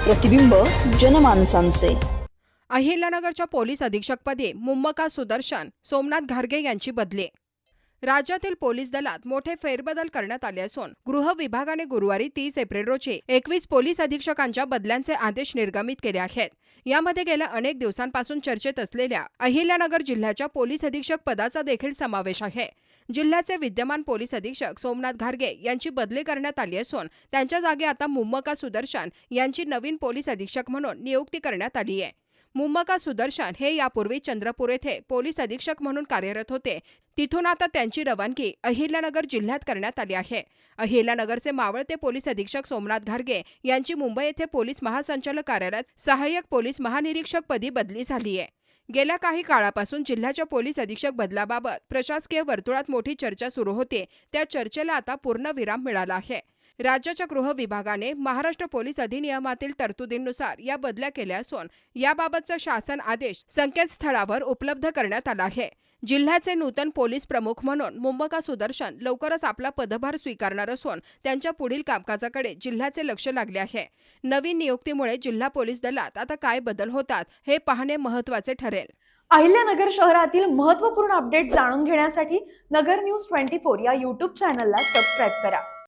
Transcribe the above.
प्रतिबिंब जनमानसांचे। अहिल्यानगरच्या पोलीस अधीक्षकपदी मुम्मका सुदर्शन सोमनाथ घारगे यांची बदली। राज्यातील पोलीस दलात मोठे फेरबदल करण्यात आले असून गृह विभागाने गुरुवारी 30 एप्रिल रोजी 21 पोलीस अधीक्षकांच्या बदल्यांचे आदेश निर्गमित केले आहेत। यामध्ये गेल्या अनेक दिवसांपासून चर्चेत असलेल्या अहिल्यानगर जिल्ह्याच्या पोलीस अधीक्षक पदाचा देखील समावेश आहे। जिल्ह्याचे विद्यमान पोलीस अधीक्षक सोमनाथ घारगे यांची बदली करण्यात आली असून त्यांच्या जागी आता मुम्मका सुदर्शन यांची नवीन पोलीस अधीक्षक म्हणून नियुक्ती करण्यात आली आहे। मुम्मका सुदर्शन हे यापूर्वी चंद्रपूर येथे पोलीस अधीक्षक म्हणून कार्यरत होते। तिथून आता त्यांची रवानगी अहिल्यानगर जिल्ह्यात करण्यात आली आहे। अहिल्यानगरचे मावळते पोलीस अधीक्षक सोमनाथ घारगे यांची मुंबई येथे पोलीस महासंचालक कार्यालयात सहाय्यक पोलीस महानिरीक्षक पदी बदली झाली आहे। गेल्या काही काळापासून जिल्ह्याच्या पोलीस अधीक्षक बदलाबाबत प्रशासकीय वर्तुळात मोठी चर्चा सुरू होते। त्या चर्चेला आता पूर्णविराम मिळाला आहे। राज्याच्या गृह विभागाने महाराष्ट्र पोलीस अधिनियमातील तरतुदींनुसार या बदल्या केल्या असून याबाबतचा शासन आदेश संकेतस्थळावर उपलब्ध करण्यात आला आहे। जिल्ह्याचे नूतन पोलीस प्रमुख म्हणून मुम्मका सुदर्शन लवकरच आपला पदभार स्वीकारणार असून त्यांच्या पुढील कामकाजाकडे जिल्ह्याचे लक्ष लागले आहे। नवीन नियुक्तीमुळे जिल्हा पोलीस दलात आता काय बदल होतात हे पाहणे महत्त्वाचे ठरेल। अहिल्यानगर शहरातील महत्त्वपूर्ण अपडेट जाणून घेण्यासाठी नगर न्यूज 24 या YouTube चॅनलला सबस्क्राइब करा।